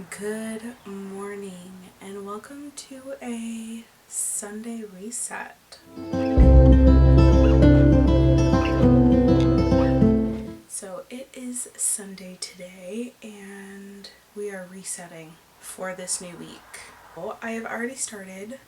Good morning and welcome to a Sunday reset. So it is Sunday today and we are resetting for this new week. Well, I have already started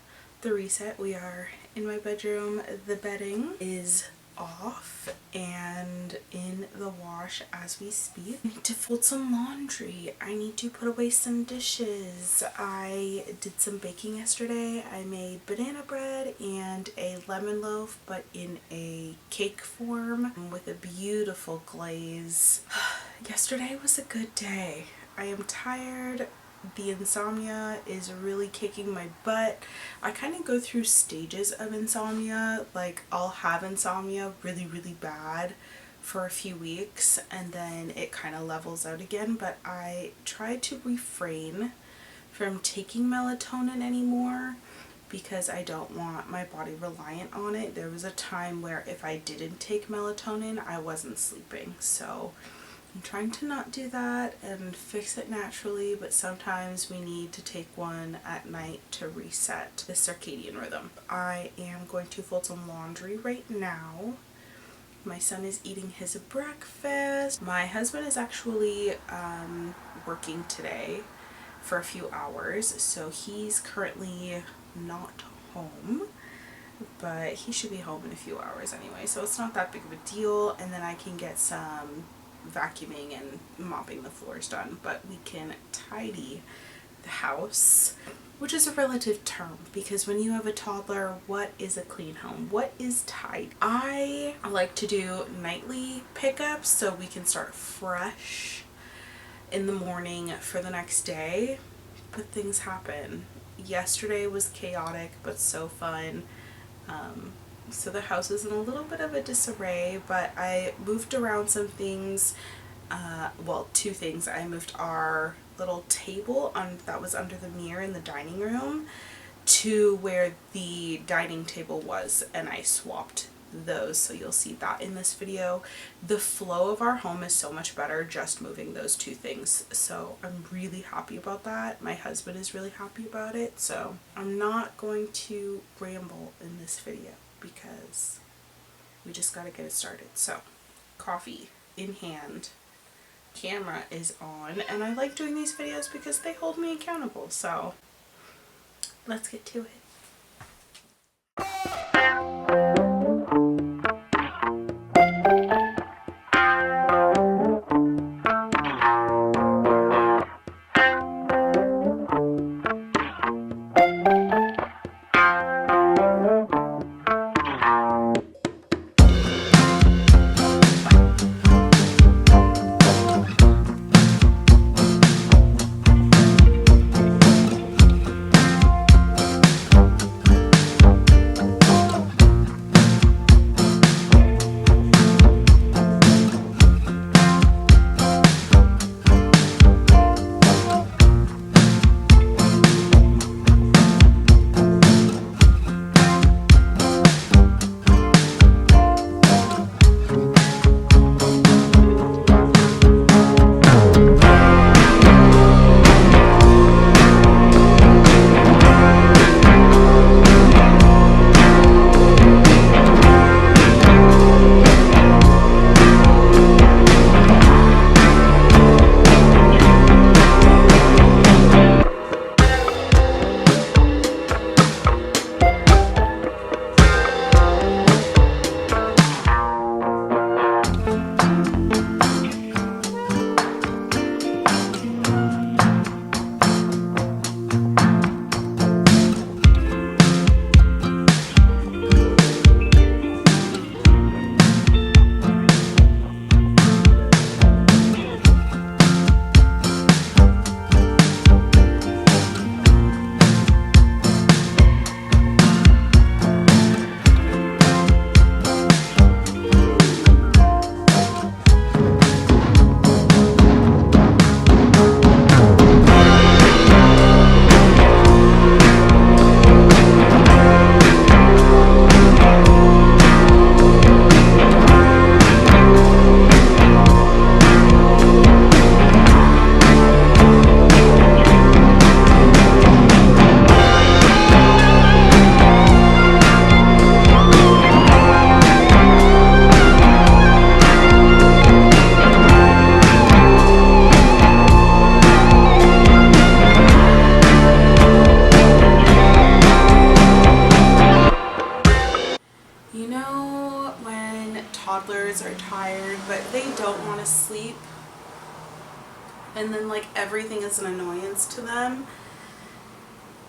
the reset. We are in my bedroom. The bedding is off and in the wash as we speak. I need to fold some laundry. I need to put away some dishes. I did some baking yesterday. I made banana bread and a lemon loaf, but in a cake form with a beautiful glaze. Yesterday was a good day. I am tired. The insomnia is really kicking my butt. I kind of go through stages of insomnia. Like, I'll have insomnia really bad for a few weeks and then it kind of levels out again, but I try to refrain from taking melatonin anymore because I don't want my body reliant on it. There was a time where if I didn't take melatonin, I wasn't sleeping. So I'm trying to not do that and fix it naturally, but sometimes we need to take one at night to reset the circadian rhythm. I am going to fold some laundry right now. My son is eating his breakfast. My husband is actually working today for a few hours, so he's currently not home, but he should be home in a few hours anyway, so it's not that big of a deal, and then I can get some vacuuming and mopping the floors done, but we can tidy the house, which is a relative term because when you have a toddler, what is a clean home? What is tidy? I like to do nightly pickups so we can start fresh in the morning for the next day, but things happen. Yesterday was chaotic but so fun. So the house is in a little bit of a disarray, but I moved around some things. Well, two things. I moved our little table that was under the mirror in the dining room to where the dining table was, and I swapped those, so you'll see that in this video. The flow of our home is so much better just moving those two things, so I'm really happy about that. My husband is really happy about it, so I'm not going to ramble in this video because we just got to get it started. So, coffee in hand, camera is on, and I like doing these videos because they hold me accountable, so let's get to it. toddlers are tired, but they don't want to sleep. And then like everything is an annoyance to them.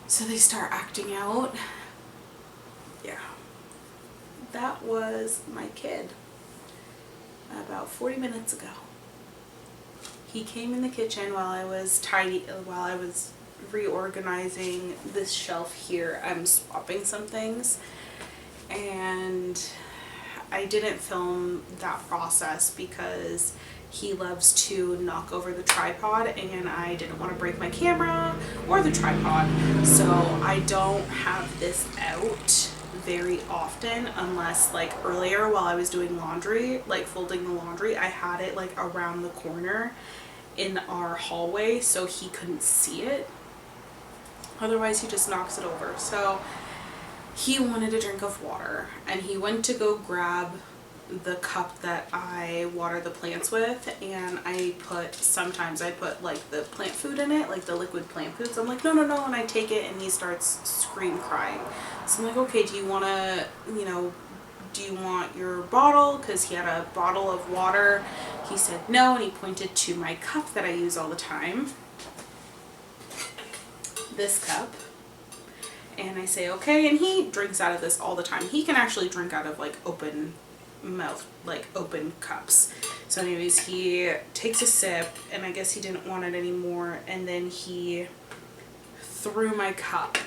So they start acting out. Yeah. That was my kid about 40 minutes ago. He came in the kitchen while I was reorganizing this shelf here. I'm swapping some things, and I didn't film that process because he loves to knock over the tripod, and I didn't want to break my camera or the tripod, so I don't have this out very often, unless like earlier while I was doing laundry, like folding the laundry, I had it like around the corner in our hallway so he couldn't see it. Otherwise he just knocks it over. So he wanted a drink of water, and he went to go grab the cup that I water the plants with, and sometimes I put like the plant food in it, like the liquid plant foods. I'm like, no, and I take it, and he starts crying. So I'm like, okay, do you want your bottle? Because he had a bottle of water. He said no, and he pointed to my cup that I use all the time, this cup. And I say okay, and he drinks out of this all the time. He can actually drink out of like open mouth, like open cups. So anyways, he takes a sip, and I guess he didn't want it anymore, and then he threw my cup.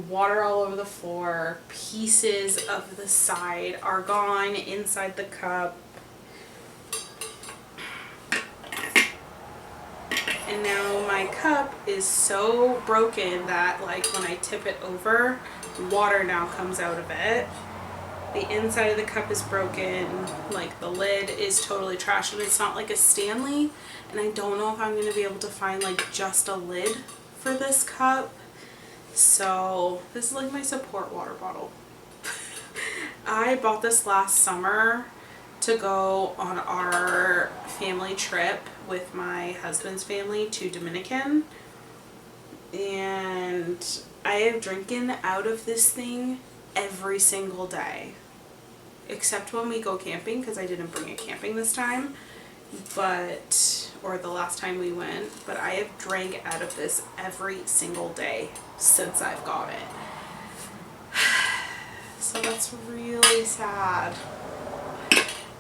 Water all over the floor, pieces of the side are gone inside the cup. And now my cup is so broken that like when I tip it over, water now comes out of it. The inside of the cup is broken, like the lid is totally trashed, and it's not like a Stanley, and I don't know if I'm going to be able to find like just a lid for this cup. So this is like my support water bottle. I bought this last summer to go on our family trip with my husband's family to Dominican, and I have drinking out of this thing every single day, except when we go camping, because I didn't bring it camping this time, or the last time we went, but I have drank out of this every single day since I've got it. So that's really sad.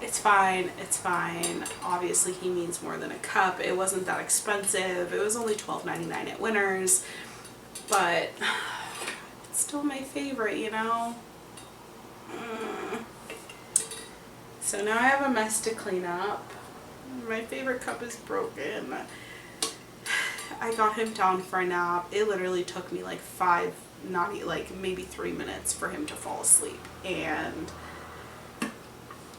It's fine, it's fine. Obviously he needs more than a cup. It wasn't that expensive. It was only $12.99 at Winners, but it's still my favorite, you know? So now I have a mess to clean up. My favorite cup is broken. I got him down for a nap. It literally took me like maybe 3 minutes for him to fall asleep. And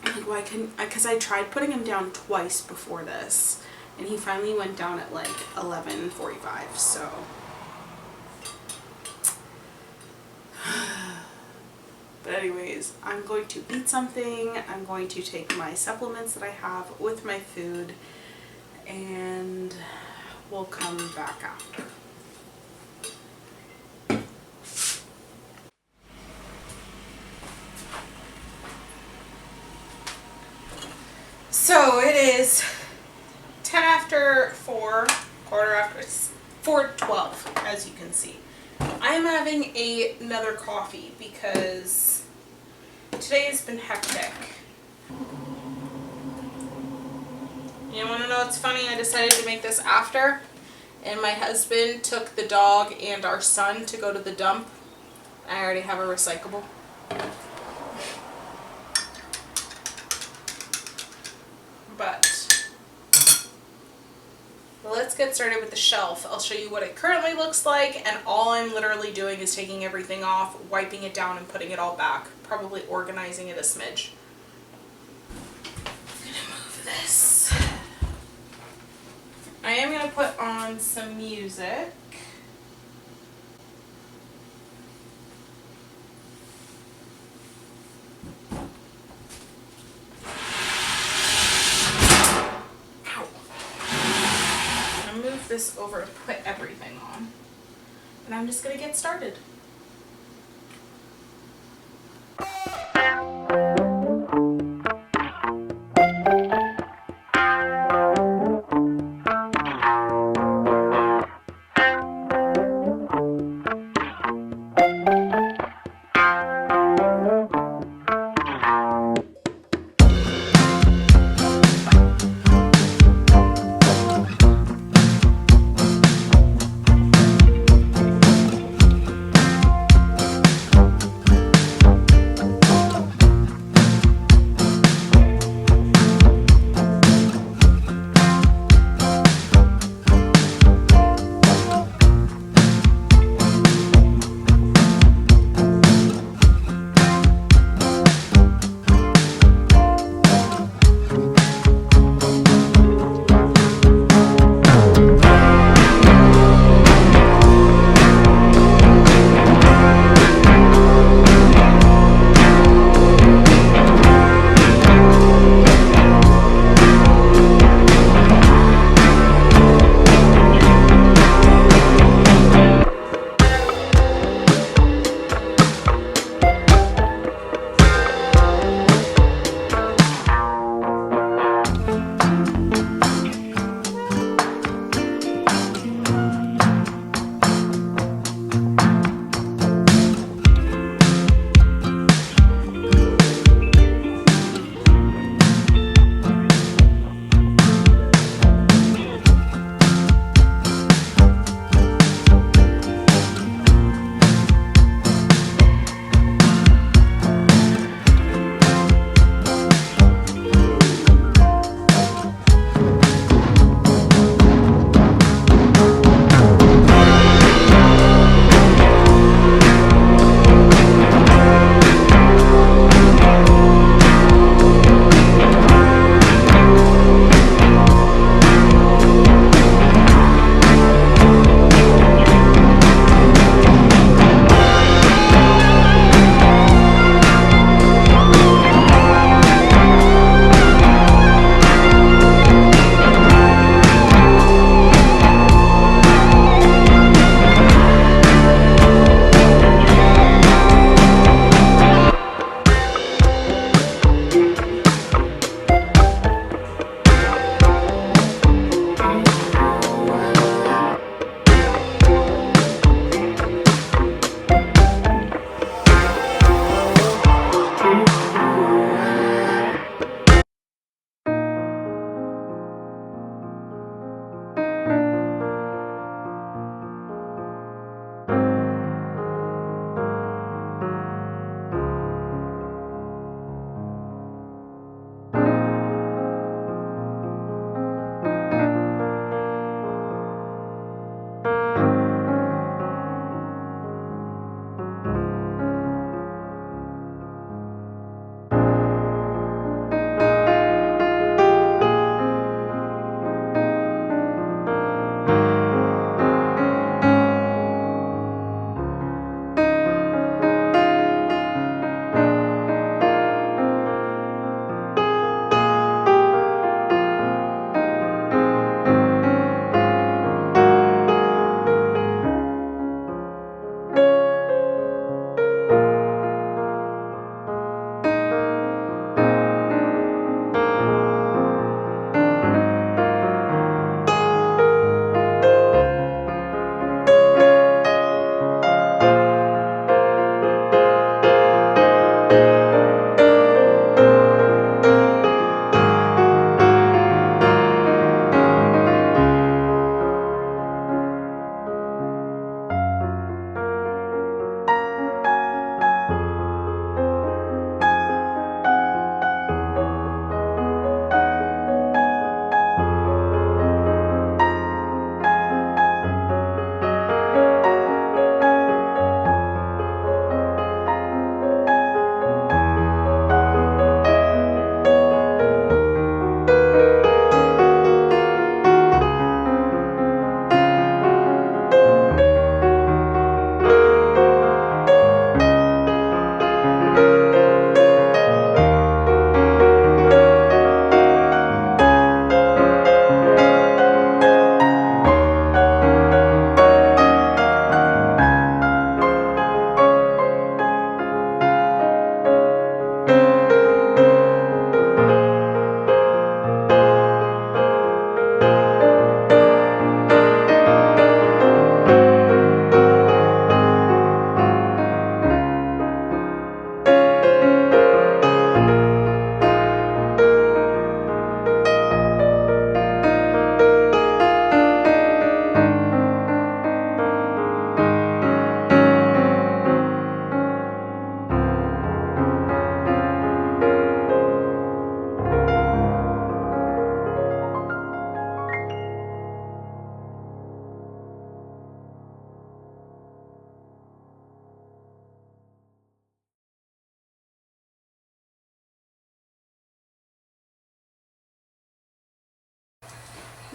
I'm like, why couldn't because I tried putting him down twice before this, and he finally went down at like 11:45. So but anyways, I'm going to eat something. I'm going to take my supplements that I have with my food, and we'll come back after. So it is 10 after 4, quarter after 4:12, as you can see. I'm having another coffee because today has been hectic. You want to know what's funny? I decided to make this after, and my husband took the dog and our son to go to the dump. I already have a recyclable. But let's get started with the shelf. I'll show you what it currently looks like, and all I'm literally doing is taking everything off, wiping it down, and putting it all back. Probably organizing it a smidge. I'm gonna move this. I am gonna put on some music. This over to put everything on, and I'm just gonna get started.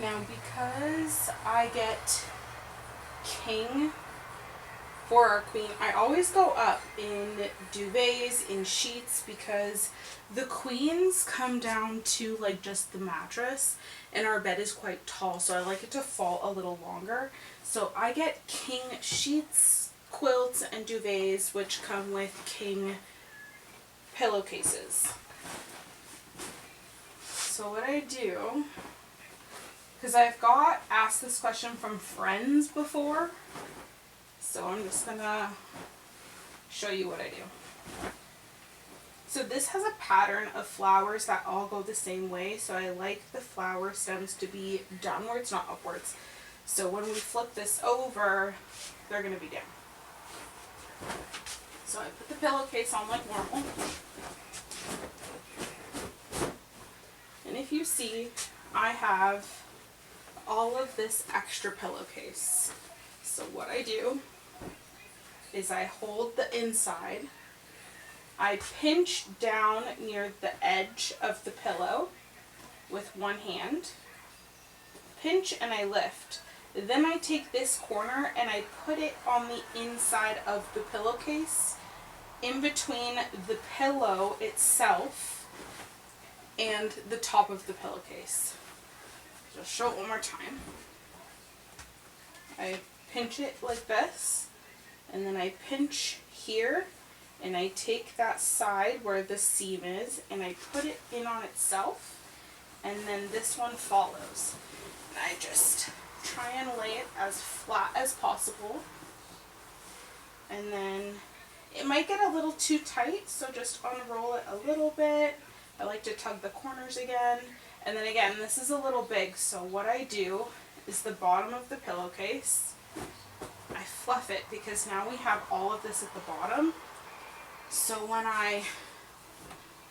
Now, because I get king for our queen, I always go up in duvets, in sheets, because the queens come down to like just the mattress and our bed is quite tall, so I like it to fall a little longer. So I get king sheets, quilts, and duvets, which come with king pillowcases. So what I do, because I've got asked this question from friends before, so I'm just gonna show you what I do. So this has a pattern of flowers that all go the same way, so I like the flower stems to be downwards, not upwards. So when we flip this over, they're gonna be down. So I put the pillowcase on like normal. And if you see, I have all of this extra pillowcase. So what I do is I hold the inside, I pinch down near the edge of the pillow with one hand, pinch and I lift. Then I take this corner and I put it on the inside of the pillowcase, in between the pillow itself and the top of the pillowcase. Just show it one more time. I pinch it like this, and then I pinch here, and I take that side where the seam is, and I put it in on itself, and then this one follows. And I just try and lay it as flat as possible, and then it might get a little too tight, so just unroll it a little bit. I like to tug the corners again, and then again, this is a little big, so what I do is the bottom of the pillowcase, I fluff it, because now we have all of this at the bottom. So when I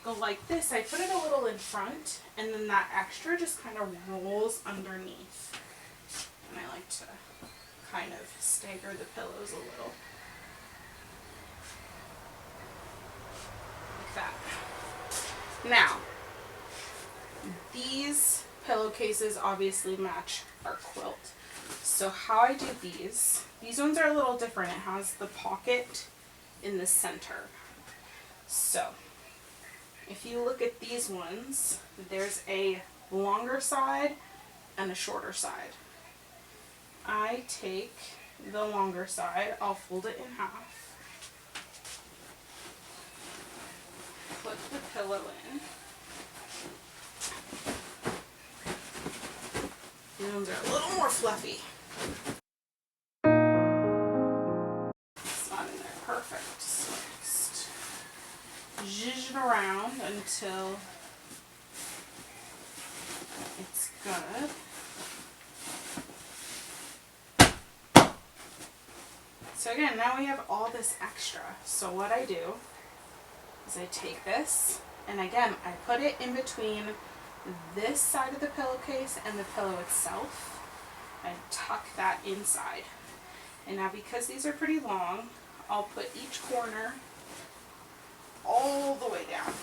go like this, I put it a little in front, and then that extra just kind of rolls underneath. And I like to kind of stagger the pillows a little. Like that. Now, these pillowcases obviously match our quilt. So how I do these ones are a little different. It has the pocket in the center. So if you look at these ones, there's a longer side and a shorter side. I take the longer side, I'll fold it in half, put the pillow in. These ones are a little more fluffy. It's not in there perfect. So just zhuzh it around until it's good. So again, now we have all this extra. So what I do is I take this, and again, I put it in between this side of the pillowcase and the pillow itself. I tuck that inside. And now because these are pretty long, I'll put each corner all the way down.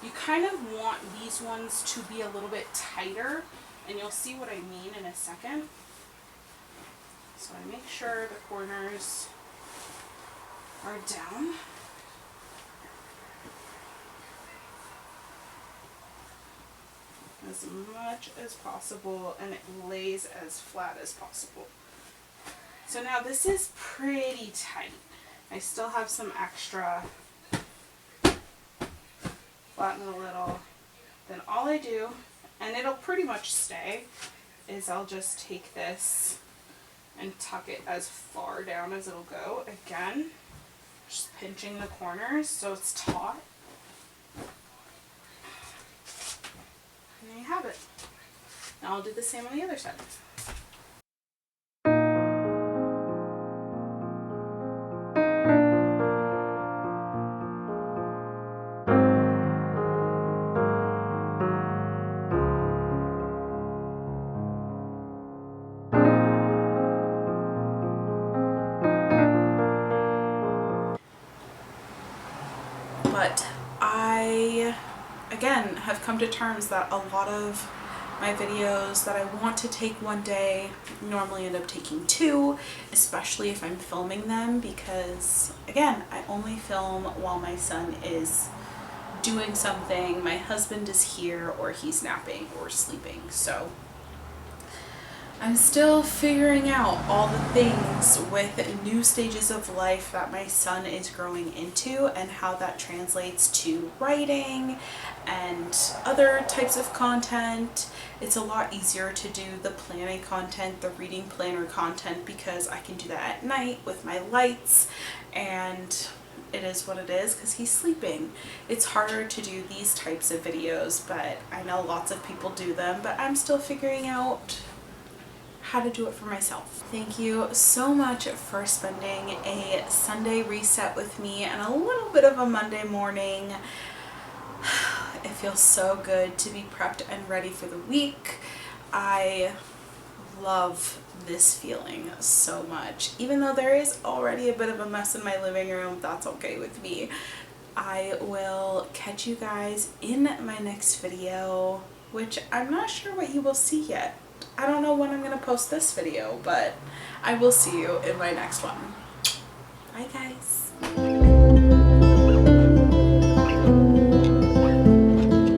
You kind of want these ones to be a little bit tighter, and you'll see what I mean in a second. So I make sure the corners are down. As much as possible, and it lays as flat as possible. So now this is pretty tight. I still have some extra. Flatten a little. Then all I do, and it'll pretty much stay, is I'll just take this and tuck it as far down as it'll go. Again, just pinching the corners so it's taut. And there you have it. Now I'll do the same on the other side. But I, again, have come to terms that a lot of My videos that I want to take one day normally end up taking two, especially if I'm filming them, because again, I only film while my son is doing something, my husband is here, or he's napping or sleeping. So I'm still figuring out all the things with new stages of life that my son is growing into and how that translates to writing and other types of content. It's a lot easier to do the planning content, the reading planner content, because I can do that at night with my lights, and it is what it is because he's sleeping. It's harder to do these types of videos, but I know lots of people do them, but I'm still figuring out how to do it for myself. Thank you so much for spending a Sunday reset with me and a little bit of a Monday morning. It feels so good to be prepped and ready for the week. I love this feeling so much. Even though there is already a bit of a mess in my living room, that's okay with me. I will catch you guys in my next video, which I'm not sure what you will see yet. I don't know when I'm going to post this video, but I will see you in my next one. Bye guys.